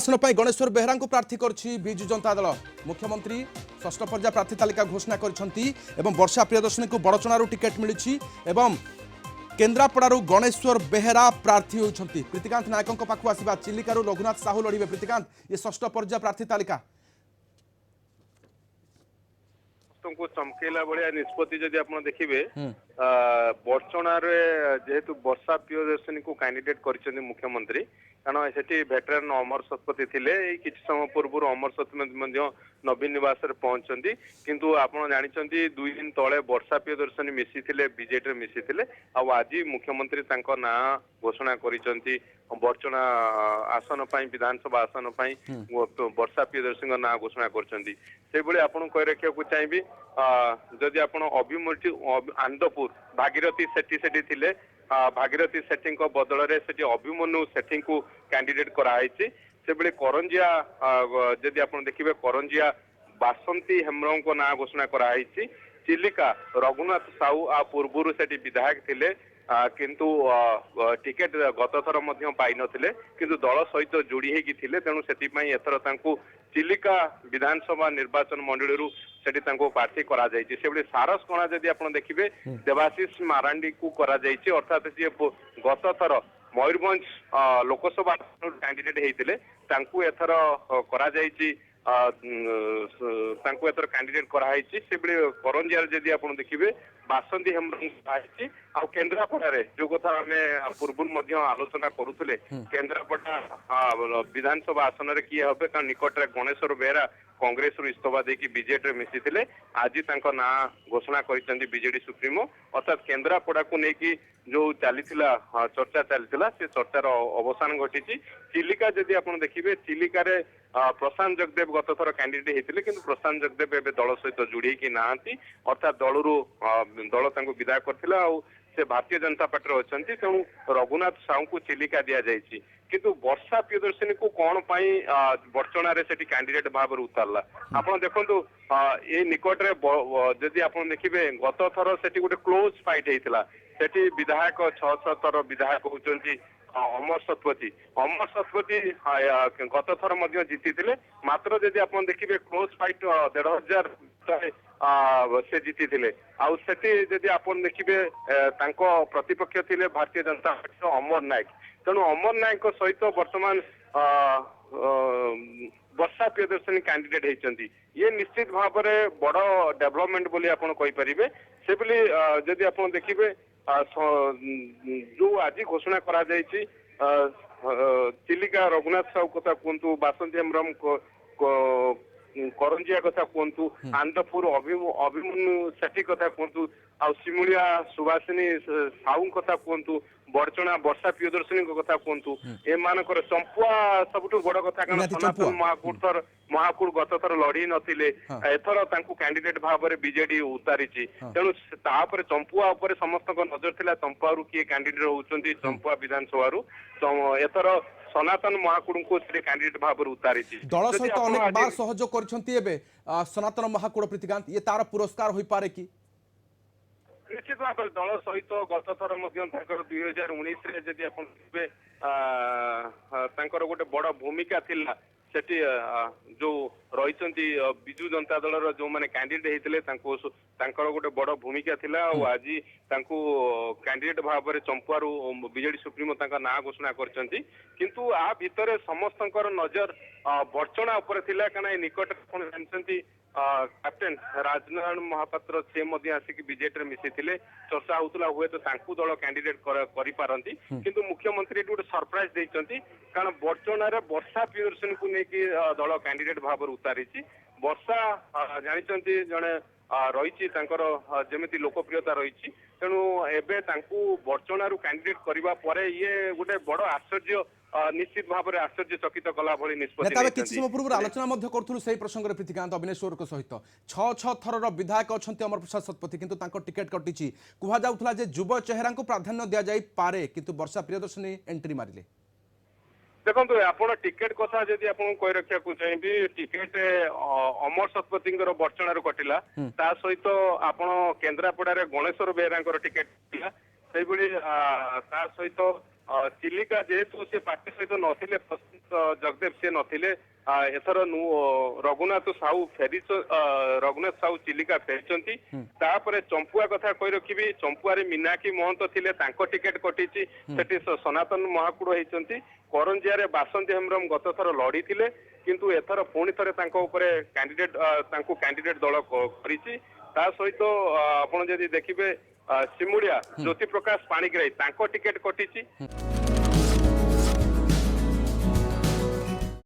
आसन पर गणेश्वर बेहरा को प्रार्थी करछि बिजु जनता दल। मुख्यमंत्री षष्ठ पर्याय प्रार्थी तालिका घोषणा करछंती एवं वर्षा प्रियदर्शनी को बड़चणारू टिकेट मिली एवं केन्द्रापड़ारू गणेश्वर बेहरा प्रार्थी होती। प्रीतिकांत नायकों पाखु आसवा चिलिकारु रघुनाथ साहू लड़े। प्रीतिकांत ये षष्ठ पर्याय प्रार्थी तालिका को चमकेला भाया निष्पत्ति जदि आप देखिए बड़चणार जेहेतु वर्षा प्रियदर्शनी को कैंडिडेट कर मुख्यमंत्री कारण से भेटरान अमर शतपथी थे किसी समय पूर्व अमर शतपथी नवीन निवास पहुंचती किंतु आपड़ जानते 2 दिन तले वर्षा प्रियदर्शनी मिसी बीजेडी मिसी आज मुख्यमंत्री ना घोषणा कर बड़चना आसन विधानसभा आसन वर्षा प्रियदर्शनी ना घोषणा कर आपन कही रखा चाहिए जदि आप आनंदपुर भागीरथी सेठी थे भागीरथी सेठी बदल से अभिमन्यु सेठी को कैंडिडेट कराई से बेले करंजिया जदि आप देखिए करंजिया बासंती हेम्ब्रम को ना घोषणा कराई चिलिका रघुनाथ साहू आ पूर्व से विधायक थे किंतु टिकेट गत थर पाई नथिले किंतु दल सहित जोड़ी होगी तेणु से एथर चिलिका विधानसभा निर्वाचन मंडली से प्रार्थी करा सारस कणा जदि आप देखिए देवाशीष मारांडी को करा अर्थात जी गत थर मयूरभंज लोकसभा कैंडिडेट होते एथर करा एथर कैंडिडेट कराई से करंजिया जदि आप देखिए बासंती हेम्ब्रम आ केन्द्रापड़ा जो कथा आम पूर्व आलोचना करुले केन्द्रापड़ा विधानसभा आसन में किए हे कारण निकट में गणेश्वर बेहरा कांग्रेस रु इस्तफा देकी बीजेडी मिसी आज ना घोषणा कर बीजेडी सुप्रीमो अर्थात केन्द्रापड़ा को लेकिन जो चली चर्चा चली से चर्चार अवसान घटी चिलिका जदि आप देखिए चिलिका प्रशांत जगदेव गत थर कैंडिडेट होते कि प्रशांत जगदेव एवं दल सहित जोड़ी की ना अर्थात दल विदा करथिला से भारतीय जनता पार्टी अच्छा तेणु रघुनाथ साहू को चिलिका दि जाएगी किंतु वर्षा प्रियदर्शनी को कौन बड़चणार से कैंडिडेट भाव उतारला आप देखु ये निकट में जदि आप देखिए गत थर से गोटे क्लोज फाइट होता से विधायक 6 थर विधायक होती अमर शतपथी गत थर जीति मात्र जदि आप देखिए क्लोज फाइट 1500 से जीति जदि आप देखिए प्रतिपक्ष थे भारतीय जनता पार्टी अमर नायक तेणु अमर नायक सहित वर्तमान वर्षा प्रियदर्शनी कैंडिडेट होती ये निश्चित भाव में बड़ डेवलपमेंट बोली आप कहींपर से बोली जदि आप देखिए जो आज घोषणा करा चिलिका रघुनाथ साहू कथा कहतु बासंती हेम्ब्रम करंजिया कथा कहतु आनंदपुर अभिमन्यु सेठी कथा कहतु आ सिमुलिया सुभाषिनी साहू कथा कहतु बड़चना वर्षा प्रियदर्शनी कथा कहतु एम चंपुआ सबुठ बड़ कथा कारण सनातन महाकूट गत थर लड़ी नथिले एथर कैंडिडेट भाव में बीजेडी उतारी तेणु तापर चंपुआ उपर समस्त नजर थिला चंपुआ किए कैंडिडेट होउचंती चंपुआ विधानसभा एथर सनातन महाकूट को कैंडिडेट भाव में उतारी दल सहित अनेक बार सहयोग करछंती एबे सनातन महाकूट प्रीतिकांत ये तार पुरस्कार होई पारे कि निश्चित भाव दल सहित गत थर 2019 जदि आप गोटे बड़ भूमिका थिला सेठी जो रही बिजु जनता दल जो मैंने कैंडिडेट होते गोटे बड़ भूमिका थिला आज कैंडिडेट भाव में चंपुआरू बीजेडी सुप्रीमो ना घोषणा करछंती किंतु आ भितर समस्त नजर बड़चना उपर थिला कारण निकट जानते कैप्टेन राजनारायण महापात्र से आसिक बीजेडी मिसी चर्चा होता हुए तो दल कैंडिडेट करिपारंती किंतु मुख्यमंत्री गोटे सरप्राइज देइचंती कारण बड़चणार वर्षा प्रियदर्शनी को लेकिन दल कैंडिडेट भाव में उतारी वर्षा जानते जड़े रही जमी लोकप्रियता रही तेणु एवं बड़चणार कैंडिडेट करने पर ये गोटे बड़ आश्चर्य निश्चित भाव में आश्चर्यचकित कला भली निष्पत्ति किसी समय पूर्व आलोचना करूँ से प्रसंग प्रीतिकांत अविनेश्वर सहित 6 थर विधायक अच्छा अमर प्रसाद शतपथी किंतु टिकेट कटी कहला युव चेहरा को प्राधान्य दि जाए पारे किंतु वर्षा प्रियदर्शनी एंट्री मारे देखो आप टिकेट कथा जदि आप कही रखा चाहिए टिकेट अमर शतपथी बड़चणार कटिला सहित आप केन्द्रापड़ा गणेश्वर बेहरा टिकेट सहित चिलिका जेहेतु से पार्टी सहित नथिले ଜଗଦେବ ସିଏ ନଥିଲେ ଏଥର ରଘୁନାଥ ସାହୁ ରଘୁନାଥ ସାହୁ ଚିଲିକା ଫେରିଛନ୍ତି। ତାପରେ ଚମ୍ପୁଆ କଥା କହି ରଖିବି, ଚମ୍ପୁଆରେ ମୀନାକ୍ଷୀ ମହନ୍ତ ଥିଲେ, ତାଙ୍କ ଟିକେଟ କଟିଛି, ସେଠି ସନାତନ ମହାକୁଡ଼ ହେଇଛନ୍ତି। କରଞ୍ଜିଆରେ ବାସନ୍ତୀ ହେମ୍ବ୍ରମ ଗତ ଥର ଲଢିଥିଲେ, କିନ୍ତୁ ଏଥର ପୁଣି ଥରେ ତାଙ୍କ ଉପରେ ତାଙ୍କୁ କ୍ୟାଣ୍ଡିଡେଟ ଦଳ କରିଛି। ତା ସହିତ ଆପଣ ଯଦି ଦେଖିବେ ସିମୁଳିଆ ଜ୍ୟୋତି ପ୍ରକାଶ ପାଣିଗ୍ରାହୀ, ତାଙ୍କ ଟିକେଟ କଟିଛି।